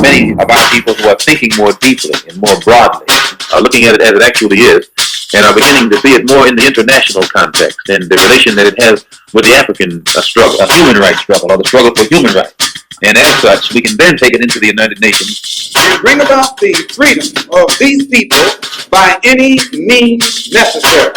many of our people who are thinking more deeply and more broadly, looking at it as it actually is, and are beginning to see it more in the international context and the relation that it has with the African struggle, a human rights struggle, or the struggle for human rights. And as such, we can then take it into the United Nations and bring about the freedom of these people by any means necessary.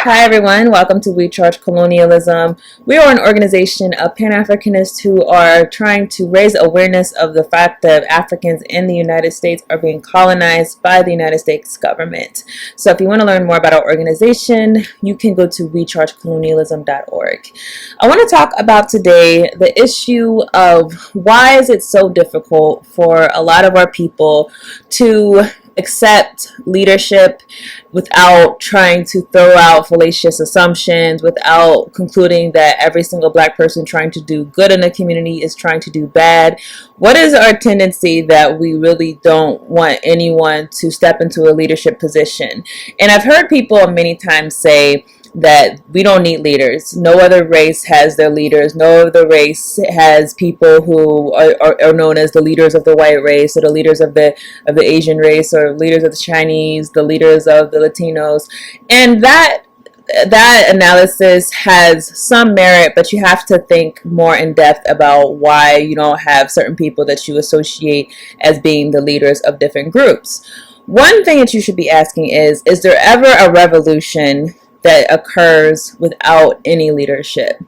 Hi everyone, welcome to We Charge Colonialism. We are an organization of Pan-Africanists who are trying to raise awareness of the fact that Africans in the United States are being colonized by the United States government. So if you want to learn more about our organization, you can go to wechargecolonialism.org. I want to talk about today the issue of why is it so difficult for a lot of our people to accept leadership without trying to throw out fallacious assumptions, without concluding that every single black person trying to do good in the community is trying to do bad. What is our tendency that we really don't want anyone to step into a leadership position? And I've heard people many times say that we don't need leaders. No other race has their leaders. No other race has people who are known as the leaders of the white race, or the leaders of the Asian race, or leaders of the Chinese, the leaders of the Latinos. And that analysis has some merit, but you have to think more in depth about why you don't have certain people that you associate as being the leaders of different groups. One thing that you should be asking is there ever a revolution that occurs without any leadership?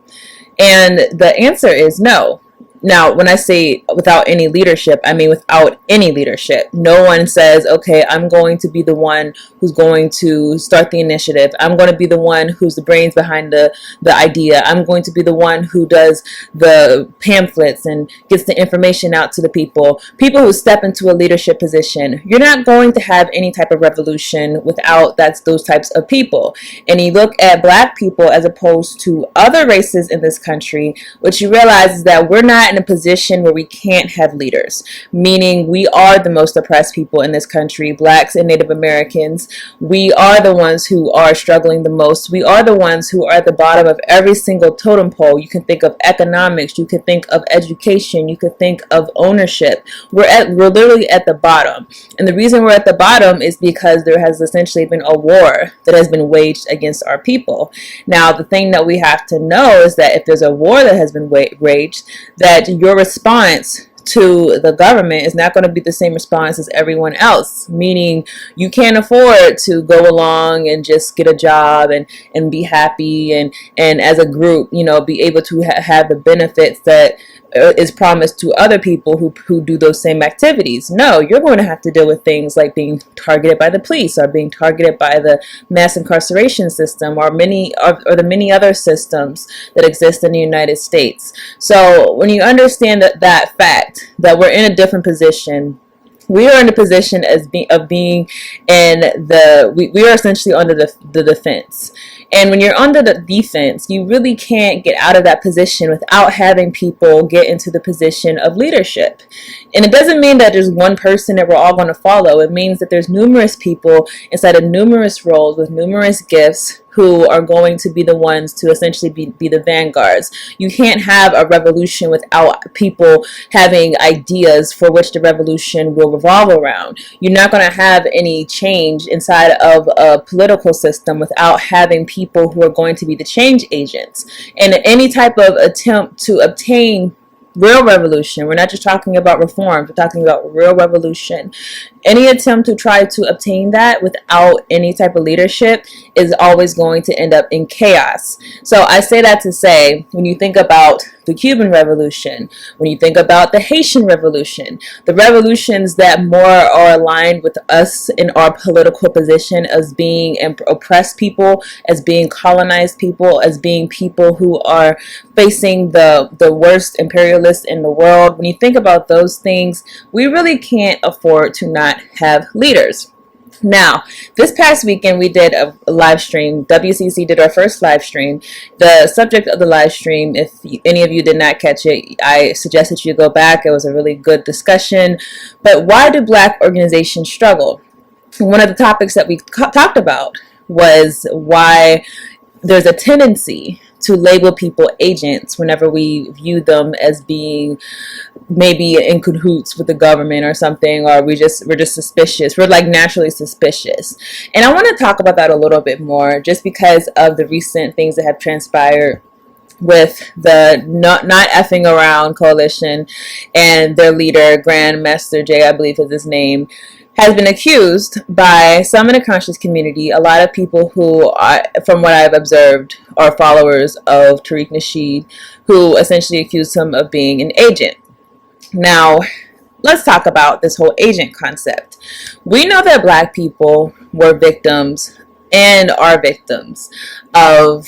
And the answer is no. Now, when I say without any leadership, I mean without any leadership. No one says, okay, I'm going to be the one who's going to start the initiative. I'm going to be the one who's the brains behind the idea. I'm going to be the one who does the pamphlets and gets the information out to the people. People who step into a leadership position. You're not going to have any type of revolution without those types of people. And you look at black people as opposed to other races in this country, what you realize is that we're not in a position where we can't have leaders, meaning we are the most oppressed people in this country, blacks and Native Americans. We are the ones who are struggling the most. We are the ones who are at the bottom of every single totem pole. You can think of economics, you could think of education, you could think of ownership. We're literally at the bottom. And the reason we're at the bottom is because there has essentially been a war that has been waged against our people. Now, the thing that we have to know is that if there's a war that has been waged, that your response to the government is not going to be the same response as everyone else, meaning you can't afford to go along and just get a job and be happy and as a group, you know, be able to have the benefits that is promised to other people who do those same activities. No, you're going to have to deal with things like being targeted by the police, or being targeted by the mass incarceration system, or the many other systems that exist in the United States. So when you understand that fact, that we're in a different position, we are in a position of being in we are essentially under the defense. And when you're under the defense, you really can't get out of that position without having people get into the position of leadership. And it doesn't mean that there's one person that we're all going to follow. It means that there's numerous people inside of numerous roles with numerous gifts who are going to be the ones to essentially be the vanguards. You can't have a revolution without people having ideas for which the revolution will revolve around. You're not going to have any change inside of a political system without having people who are going to be the change agents. And any type of attempt to obtain real revolution, we're not just talking about reform, we're talking about real revolution. Any attempt to try to obtain that without any type of leadership is always going to end up in chaos. So I say that to say, when you think about the Cuban Revolution, when you think about the Haitian Revolution, the revolutions that more are aligned with us in our political position as being oppressed people, as being colonized people, as being people who are facing the worst imperialists in the world, when you think about those things, we really can't afford to not have leaders. Now, this past weekend we did a live stream. WCC did our first live stream. The subject of the live stream, if any of you did not catch it, I suggest that you go back. It was a really good discussion. But why do black organizations struggle? One of the topics that we talked about was why there's a tendency to label people agents whenever we view them as being maybe in cahoots with the government or something, or we're just suspicious. We're like naturally suspicious. And I want to talk about that a little bit more, just because of the recent things that have transpired with the not effing around coalition, and their leader, Grandmaster Jay, I believe is his name, has been accused by some in the conscious community, a lot of people who are, from what I've observed, are followers of Tariq Nasheed, who essentially accused him of being an agent. Now, let's talk about this whole agent concept. We know that Black people were victims and are victims of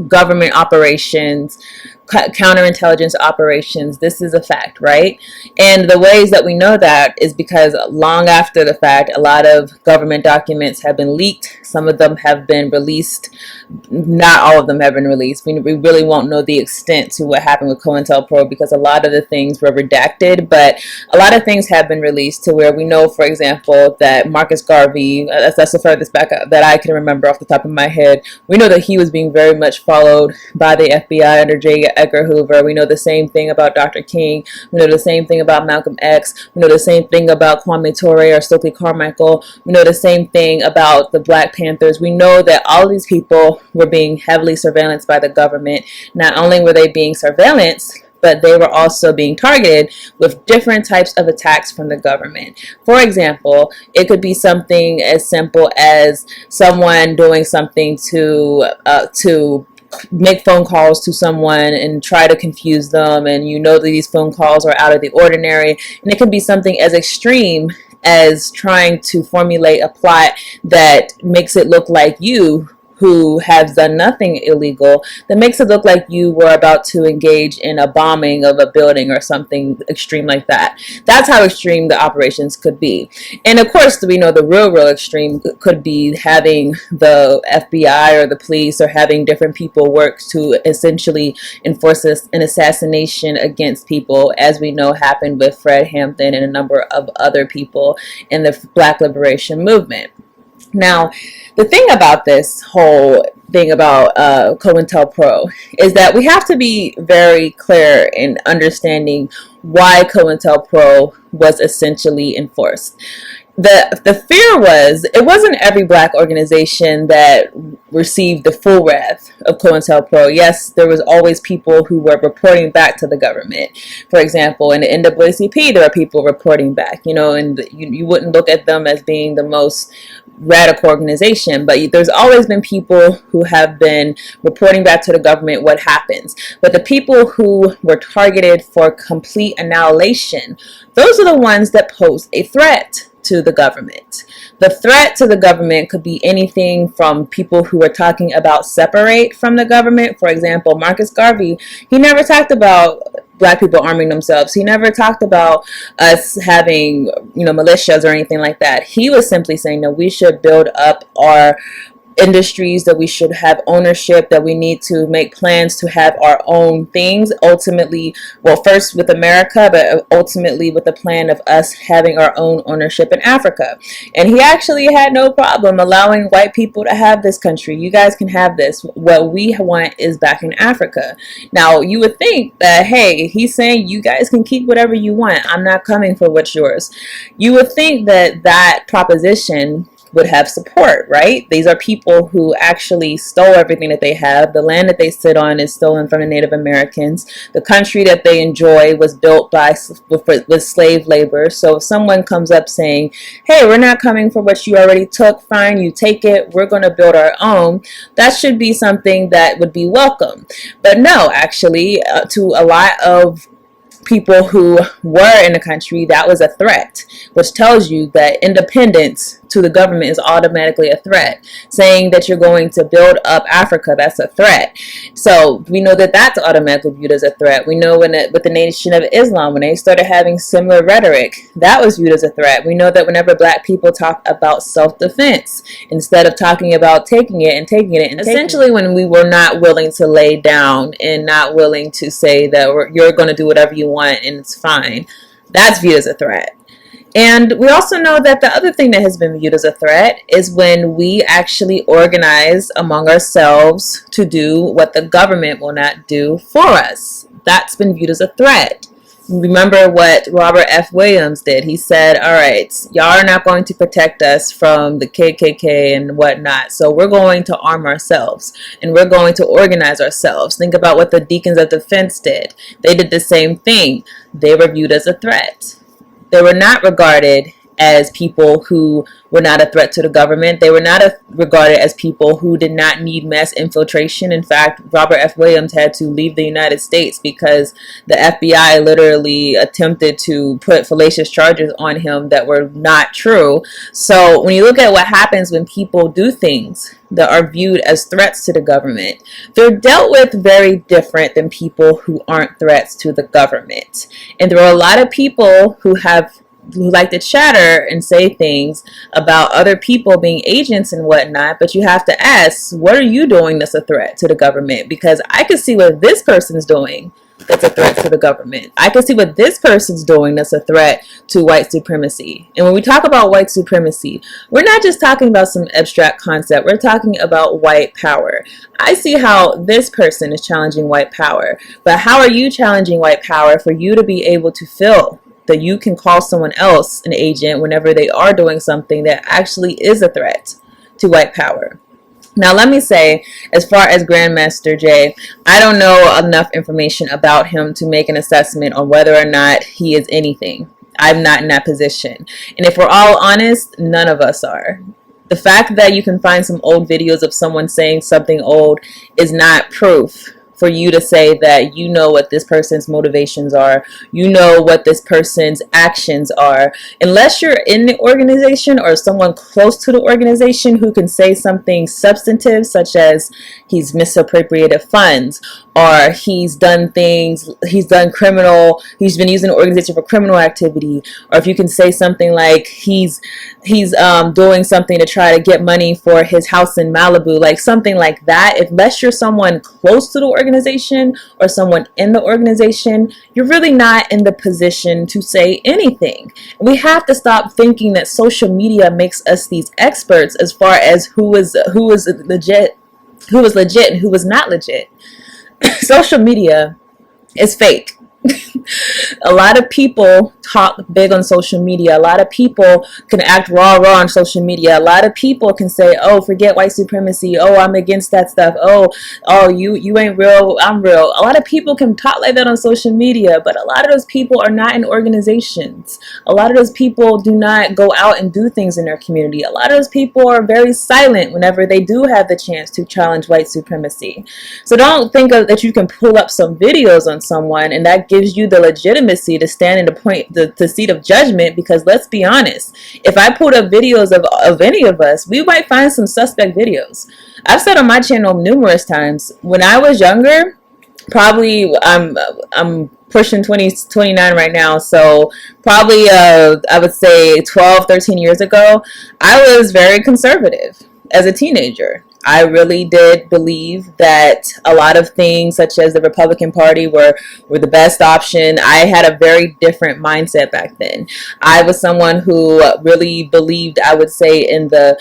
government operations, counterintelligence operations. This is a fact, right? And the ways that we know that is because long after the fact, a lot of government documents have been leaked. Some of them have been released. Not all of them have been released. We really won't know the extent to what happened with COINTELPRO, because a lot of the things were redacted, but a lot of things have been released to where we know, for example, that Marcus Garvey, that's the furthest back that I can remember off the top of my head, we know that he was being very much followed by the FBI under J. Edgar Hoover. We know the same thing about Dr. King. We know the same thing about Malcolm X. We know the same thing about Kwame Ture or Stokely Carmichael. We know the same thing about the Black Panthers. We know that all of these people were being heavily surveillanced by the government. Not only were they being surveillanced, but they were also being targeted with different types of attacks from the government. For example, it could be something as simple as someone doing something to make phone calls to someone and try to confuse them, and you know that these phone calls are out of the ordinary. And it can be something as extreme as trying to formulate a plot that makes it look like you, who has done nothing illegal, that makes it look like you were about to engage in a bombing of a building or something extreme like that. That's how extreme the operations could be. And of course, we know the real extreme could be having the FBI or the police or having different people work to essentially enforce an assassination against people, as we know happened with Fred Hampton and a number of other people in the Black Liberation Movement. Now, the thing about this whole thing about COINTELPRO is that we have to be very clear in understanding why COINTELPRO was essentially enforced. The fear was, it wasn't every Black organization that received the full wrath of COINTELPRO. Yes, there was always people who were reporting back to the government. For example, in the NAACP, there are people reporting back, and you wouldn't look at them as being the most radical organization, but there's always been people who have been reporting back to the government what happens. But the people who were targeted for complete annihilation, those are the ones that pose a threat to the government. The threat to the government could be anything from people who are talking about separate from the government. For example, Marcus Garvey, he never talked about Black people arming themselves. He never talked about us having, militias or anything like that. He was simply saying that we should build up our industries, that we should have ownership, that we need to make plans to have our own things, ultimately, well, first with America, but ultimately with the plan of us having our own ownership in Africa. And he actually had no problem allowing white people to have this country. You guys can have this. What we want is back in Africa. Now, you would think that, hey, he's saying you guys can keep whatever you want. I'm not coming for what's yours. You would think that that proposition would have support, right? These are people who actually stole everything that they have. The land that they sit on is stolen from the Native Americans. The country that they enjoy was built with slave labor. So if someone comes up saying, hey, we're not coming for what you already took, fine, you take it, we're going to build our own, that should be something that would be welcome. But no, actually, to a lot of people who were in the country, that was a threat, which tells you that independence to the government is automatically a threat. Saying that you're going to build up Africa, that's a threat. So we know that that's automatically viewed as a threat. We know with the Nation of Islam, when they started having similar rhetoric, that was viewed as a threat. We know that whenever Black people talk about self-defense, instead of talking about taking it, and essentially when we were not willing to lay down and not willing to say that you're going to do whatever you want and it's fine, that's viewed as a threat. And we also know that the other thing that has been viewed as a threat is when we actually organize among ourselves to do what the government will not do for us. That's been viewed as a threat. Remember what Robert F. Williams did. He said, all right, y'all are not going to protect us from the KKK and whatnot, so we're going to arm ourselves and we're going to organize ourselves. Think about what the Deacons of Defense did. They did the same thing. They were viewed as a threat. They were not regarded as people who were not a threat to the government. They were not regarded as people who did not need mass infiltration. In fact, Robert F. Williams had to leave the United States because the FBI literally attempted to put fallacious charges on him that were not true. So when you look at what happens when people do things that are viewed as threats to the government, they're dealt with very different than people who aren't threats to the government. And there are a lot of people who like to chatter and say things about other people being agents and whatnot, but you have to ask, what are you doing that's a threat to the government? Because I can see what this person's doing that's a threat to the government. I can see what this person's doing that's a threat to white supremacy. And when we talk about white supremacy, we're not just talking about some abstract concept. We're talking about white power. I see how this person is challenging white power, but how are you challenging white power for you to be able to feel that you can call someone else an agent whenever they are doing something that actually is a threat to white power? Now, let me say, as far as Grandmaster Jay, I don't know enough information about him to make an assessment on whether or not he is anything. I'm not in that position. And if we're all honest, none of us are. The fact that you can find some old videos of someone saying something old is not proof for you to say that you know what this person's motivations are, you know what this person's actions are. Unless you're in the organization or someone close to the organization who can say something substantive, such as he's misappropriated funds, or he's done things, he's been using the organization for criminal activity, or if you can say something like he's doing something to try to get money for his house in Malibu, like something like that. Unless you're someone close to the organization or someone in the organization, you're really not in the position to say anything. We have to stop thinking that social media makes us these experts as far as who was legit and who was not legit. Social media is fake. A lot of people talk big on social media. A lot of people can act raw on social media. A lot of people can say, oh, forget white supremacy. Oh, I'm against that stuff. Oh, you ain't real. I'm real. A lot of people can talk like that on social media, but a lot of those people are not in organizations. A lot of those people do not go out and do things in their community. A lot of those people are very silent whenever they do have the chance to challenge white supremacy. So don't think that you can pull up some videos on someone and that gives you the legitimacy to stand in the seat of judgment, because let's be honest, if I pulled up videos of any of us, we might find some suspect videos. I've said on my channel numerous times, when I was younger, probably I'm pushing 29 right now, so probably I would say 12-13 years ago, I was very conservative as a teenager. I really did believe that a lot of things such as the Republican Party were the best option. I had a very different mindset back then. I was someone who really believed, I would say, in the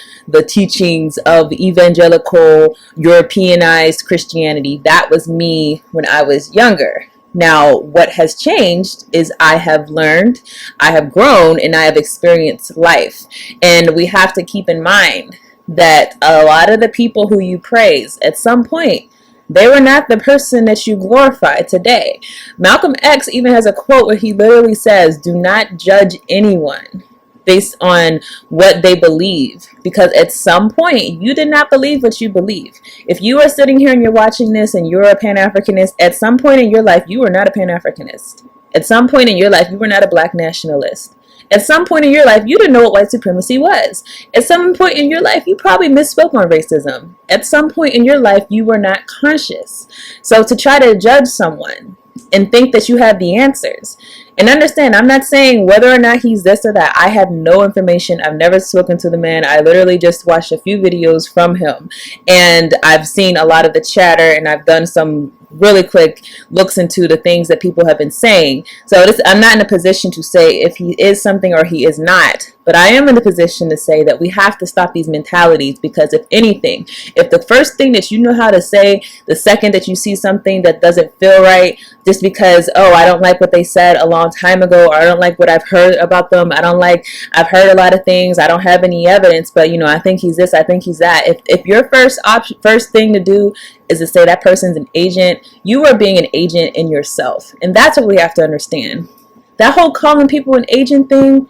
teachings of evangelical Europeanized Christianity. That was me when I was younger. Now, what has changed is I have learned, I have grown, and I have experienced life. And we have to keep in mind that a lot of the people who you praise, at some point, they were not the person that you glorify today. Malcolm X even has a quote where he literally says, do not judge anyone based on what they believe, because at some point you did not believe what you believe. If you are sitting here and you're watching this and you're a Pan-Africanist, at some point in your life you were not a Pan-Africanist. At some point in your life you were not a black nationalist. At some point in your life, you didn't know what white supremacy was. At some point in your life, you probably misspoke on racism. At some point in your life, you were not conscious. So to try to judge someone and think that you have the answers, and understand, I'm not saying whether or not he's this or that. I have no information. I've never spoken to the man. I literally just watched a few videos from him. And I've seen a lot of the chatter, and I've done some really quick looks into the things that people have been saying. So I'm not in a position to say if he is something or he is not, but I am in the position to say that we have to stop these mentalities, because if anything, if the first thing that you know how to say, the second that you see something that doesn't feel right, just because, oh, I don't like what they said a long time ago, or I don't like what I've heard about them, I've heard a lot of things, I don't have any evidence, but I think he's this, I think he's that. If your first thing to do is to say that person's an agent, you are being an agent in yourself. And that's what we have to understand. That whole calling people an agent thing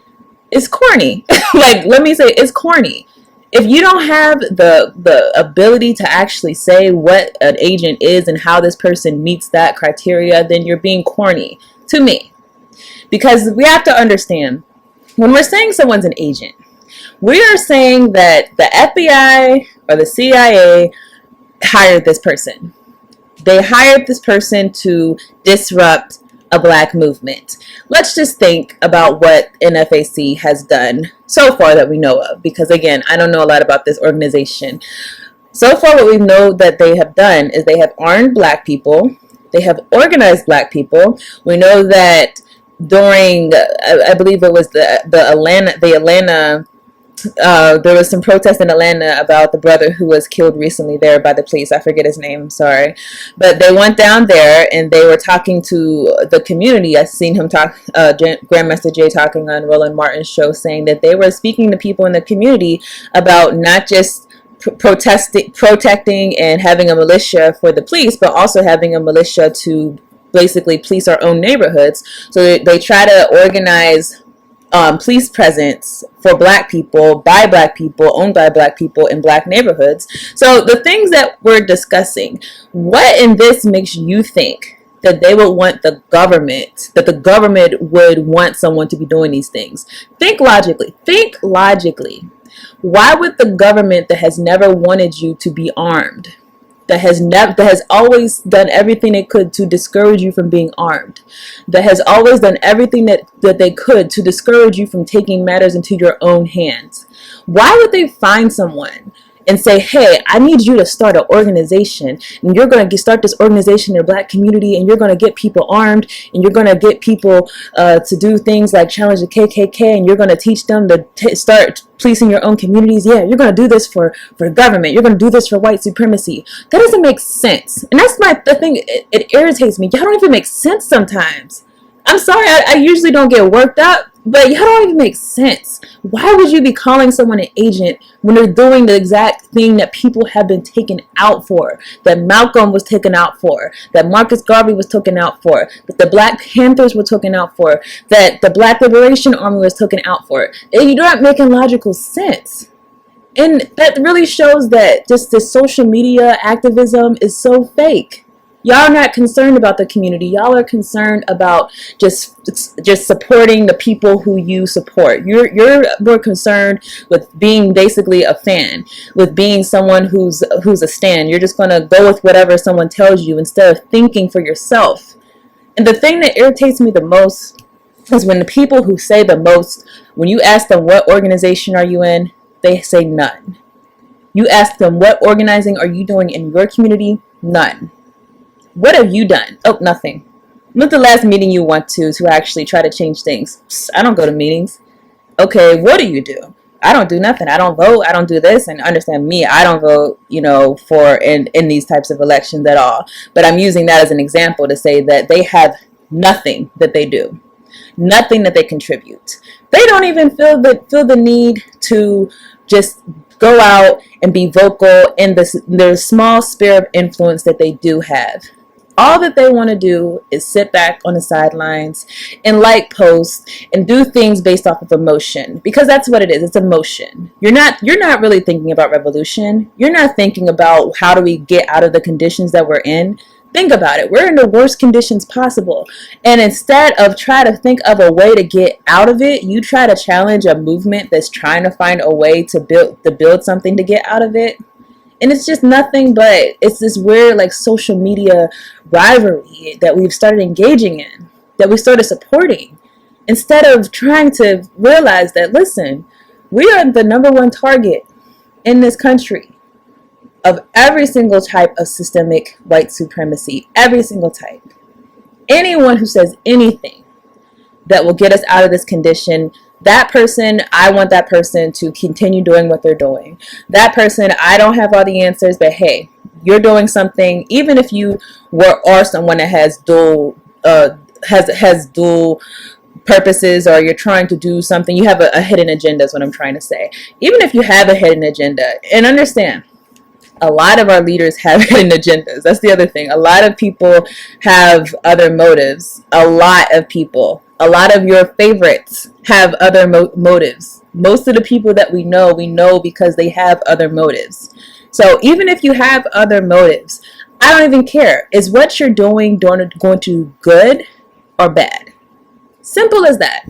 is corny. Like, let me say, it's corny. If you don't have the ability to actually say what an agent is and how this person meets that criteria, then you're being corny to me. Because we have to understand, when we're saying someone's an agent, we are saying that the FBI or the CIA hired this person. They hired this person to disrupt a black movement. Let's just think about what NFAC has done so far that we know of, because again, I don't know a lot about this organization. So far what we know that they have done is they have armed black people, they have organized black people. We know that during, I believe it was the Atlanta there was some protest in Atlanta about the brother who was killed recently there by the police. I forget his name, sorry. But they went down there and they were talking to the community. I've seen him talk, Grandmaster Jay talking on Roland Martin's show, saying that they were speaking to people in the community about not just protecting and having a militia for the police, but also having a militia to basically police our own neighborhoods. So they try to organize police presence for black people, by black people, owned by black people in black neighborhoods. So the things that we're discussing, what in this makes you think that they would want the government would want someone to be doing these things? Think logically. Think logically. Why would the government that has never wanted you to be armed, that has always done everything it could to discourage you from being armed, that has always done everything that they could to discourage you from taking matters into your own hands, why would they find someone and say, hey, I need you to start an organization, and you're going to start this organization in your black community, and you're going to get people armed, and you're going to get people to do things like challenge the KKK, and you're going to teach them to start policing your own communities? Yeah, you're going to do this for government. You're going to do this for white supremacy. That doesn't make sense. And that's the thing. It irritates me. Y'all don't even make sense sometimes. I'm sorry, I usually don't get worked up, but y'all don't even make sense. Why would you be calling someone an agent when they're doing the exact thing that people have been taken out for, that Malcolm was taken out for, that Marcus Garvey was taken out for, that the Black Panthers were taken out for, that the Black Liberation Army was taken out for? You're not making logical sense. And that really shows that just the social media activism is so fake. Y'all are not concerned about the community. Y'all are concerned about just supporting the people who you support. You're more concerned with being basically a fan, with being someone who's a stan. You're just gonna go with whatever someone tells you instead of thinking for yourself. And the thing that irritates me the most is when the people who say the most, when you ask them what organization are you in, they say none. You ask them what organizing are you doing in your community? None. What have you done? Oh, nothing. When's the last meeting you went to actually try to change things? Psst, I don't go to meetings. Okay, what do you do? I don't do nothing. I don't vote. I don't do this. And understand me, I don't vote, for in these types of elections at all. But I'm using that as an example to say that they have nothing that they do, nothing that they contribute. They don't even feel the need to just go out and be vocal in their small sphere of influence that they do have. All that they want to do is sit back on the sidelines and like posts and do things based off of emotion, because that's what it is. It's emotion. You're not really thinking about revolution. You're not thinking about how do we get out of the conditions that we're in. Think about it. We're in the worst conditions possible. And instead of try to think of a way to get out of it, you try to challenge a movement that's trying to find a way to build something to get out of it. And it's just nothing but, it's this weird like social media rivalry that we've started engaging in, that we started supporting, instead of trying to realize that, listen, we are the #1 target in this country. of every single type of systemic white supremacy, every single type. Anyone who says anything that will get us out of this condition, that person, I want that person to continue doing what they're doing. That person, I don't have all the answers, but hey, you're doing something, even if you are someone that has dual purposes, or you're trying to do something, you have a hidden agenda is what I'm trying to say. Even if you have a hidden agenda, and understand, a lot of our leaders have hidden agendas. That's the other thing. A lot of people have other motives. A lot of people, a lot of your favorites have other motives. Most of the people that we know because they have other motives. So even if you have other motives, I don't even care. Is what you're doing going to do good or bad? Simple as that.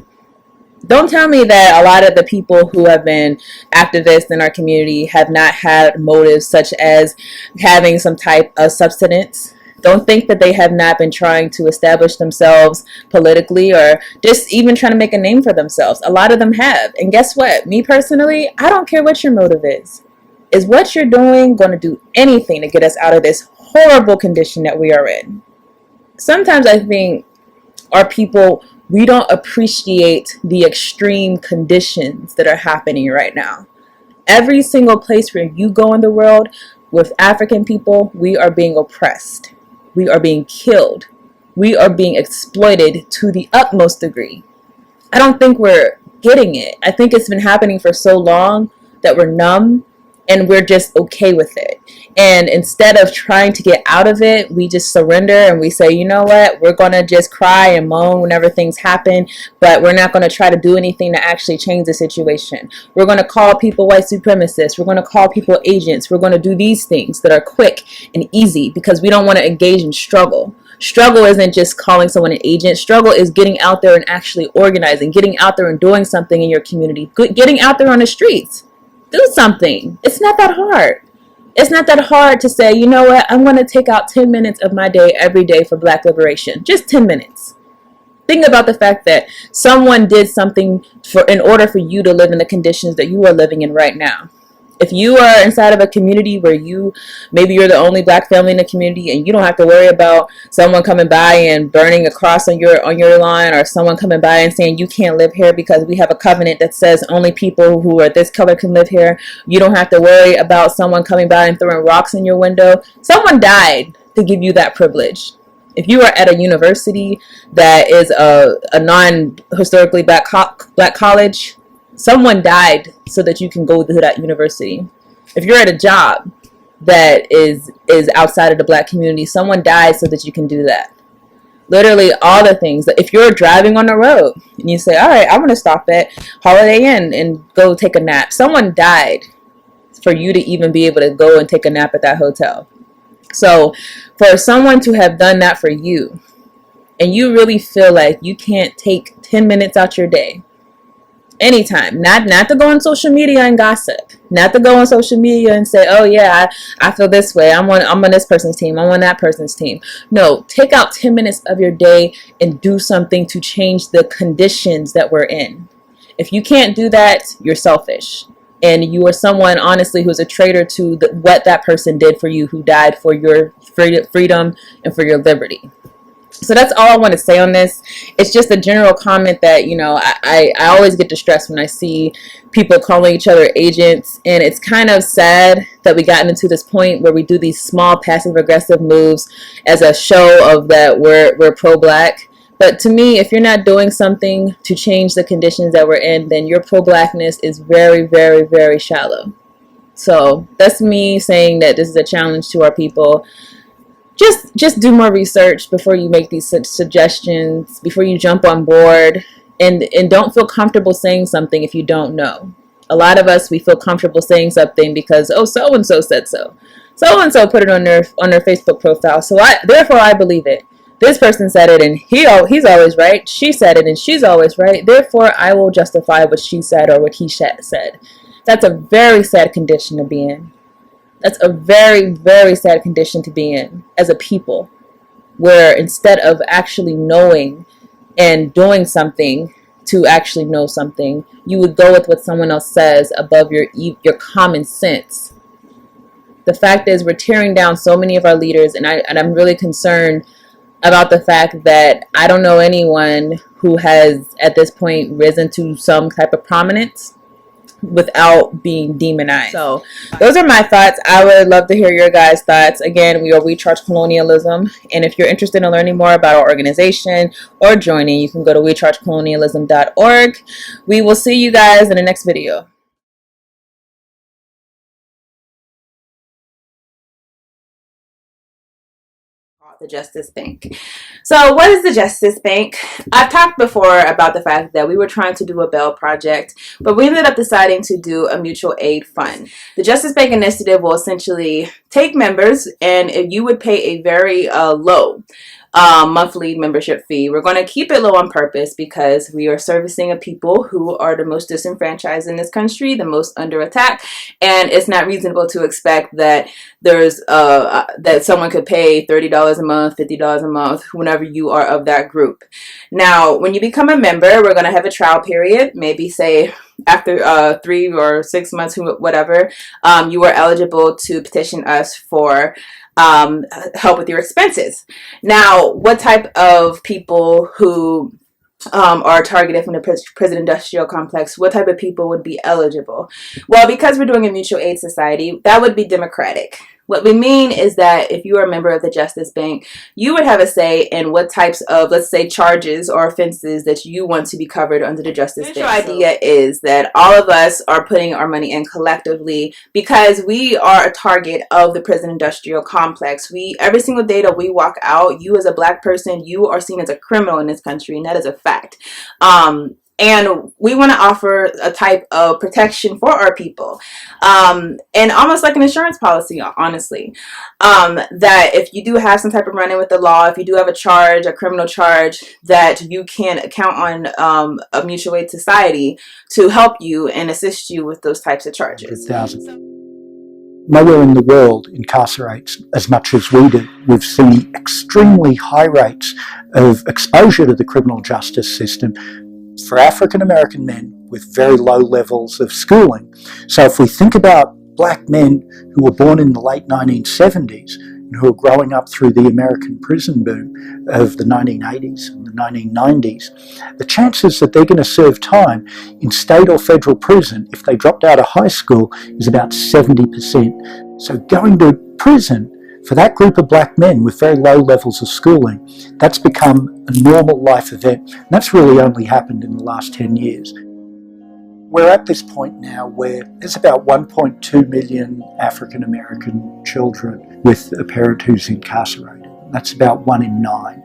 Don't tell me that a lot of the people who have been activists in our community have not had motives such as having some type of substance. Don't think that they have not been trying to establish themselves politically or just even trying to make a name for themselves. A lot of them have. And guess what? Me personally, I don't care what your motive is. Is what you're doing going to do anything to get us out of this horrible condition that we are in? Sometimes I think our people, we don't appreciate the extreme conditions that are happening right now. Every single place where you go in the world with African people, we are being oppressed. We are being killed. We are being exploited to the utmost degree. I don't think we're getting it. I think it's been happening for so long that we're numb and we're just okay with it. And instead of trying to get out of it, we just surrender and we say, you know what, we're going to just cry and moan whenever things happen, but we're not going to try to do anything to actually change the situation. We're going to call people white supremacists. We're going to call people agents. We're going to do these things that are quick and easy because we don't want to engage in struggle. Struggle isn't just calling someone an agent. Struggle is getting out there and actually organizing, getting out there and doing something in your community, getting out there on the streets. Do something. It's not that hard. It's not that hard to say, you know what, I'm going to take out 10 minutes of my day every day for Black liberation. Just 10 minutes. Think about the fact that someone did something in order for you to live in the conditions that you are living in right now. If you are inside of a community where maybe you're the only Black family in the community and you don't have to worry about someone coming by and burning a cross on your lawn, or someone coming by and saying you can't live here because we have a covenant that says only people who are this color can live here. You don't have to worry about someone coming by and throwing rocks in your window. Someone died to give you that privilege. If you are at a university that is a non-historically black college, someone died so that you can go to that university. If you're at a job that is outside of the Black community, someone died so that you can do that. Literally all the things. If you're driving on the road and you say, all right, I'm going to stop at Holiday Inn and go take a nap. Someone died for you to even be able to go and take a nap at that hotel. So for someone to have done that for you, and you really feel like you can't take 10 minutes out your day, anytime, not to go on social media and gossip, not to go on social media and say, oh yeah, I feel this way, I'm on this person's team, I'm on that person's team. No, take out 10 minutes of your day and do something to change the conditions that we're in. If you can't do that, you're selfish. And you are someone, honestly, who's a traitor to what that person did for you, who died for your freedom and for your liberty. So that's all I want to say on this. It's just a general comment that, you know, I always get distressed when I see people calling each other agents. And it's kind of sad that we gotten into this point where we do these small passive-aggressive moves as a show of that we're pro-Black. But to me, if you're not doing something to change the conditions that we're in, then your pro-Blackness is very, very, very shallow. So that's me saying that this is a challenge to our people. Just do more research before you make these suggestions, before you jump on board, and don't feel comfortable saying something if you don't know. A lot of us, we feel comfortable saying something because, oh, so-and-so said so. So-and-so put it on their Facebook profile, so therefore I believe it. This person said it and he's always right. She said it and she's always right. Therefore, I will justify what she said or what he said. That's a very sad condition to be in. That's a very, very sad condition to be in as a people, where instead of actually knowing and doing something to actually know something, you would go with what someone else says above your common sense. The fact is, we're tearing down so many of our leaders, and I'm really concerned about the fact that I don't know anyone who has at this point risen to some type of prominence without being demonized. So those are my thoughts. I would love to hear your guys' thoughts. Again, we are We Charge Colonialism, and if you're interested in learning more about our organization or joining, you can go to wechargecolonialism.org. We will see you guys in the next video. The Justice Bank. So what is the Justice Bank? I've talked before about the fact that we were trying to do a bail project, but we ended up deciding to do a mutual aid fund. The Justice Bank initiative will essentially take members, and if you would pay a very low monthly membership fee. We're going to keep it low on purpose because we are servicing a people who are the most disenfranchised in this country, the most under attack, and it's not reasonable to expect that there's that someone could pay $30 a month, $50 a month, whenever you are of that group. Now, when you become a member, we're going to have a trial period, maybe say after 3 or 6 months, whatever, you are eligible to petition us for help with your expenses. Now, what type of people who are targeted from the prison industrial complex, what type of people would be eligible? Well, because we're doing a mutual aid society, that would be democratic. What we mean is that if you are a member of the Justice Bank, you would have a say in what types of, let's say, charges or offenses that you want to be covered under the Justice Bank. The idea is that all of us are putting our money in collectively because we are a target of the prison industrial complex. Every single day that we walk out, you as a Black person, you are seen as a criminal in this country, and that is a fact. And we want to offer a type of protection for our people, and almost like an insurance policy, honestly, that if you do have some type of run-in with the law, if you do have a charge, a criminal charge, that you can count on a mutual aid society to help you and assist you with those types of charges. Nowhere in the world incarcerates as much as we do. We've seen extremely high rates of exposure to the criminal justice system for African American men with very low levels of schooling. So if we think about Black men who were born in the late 1970s and who are growing up through the American prison boom of the 1980s and the 1990s, the chances that they're going to serve time in state or federal prison if they dropped out of high school is about 70%. So going to prison for that group of Black men with very low levels of schooling, that's become a normal life event. And that's really only happened in the last 10 years. We're at this point now where there's about 1.2 million African American children with a parent who's incarcerated. That's about 1 in 9.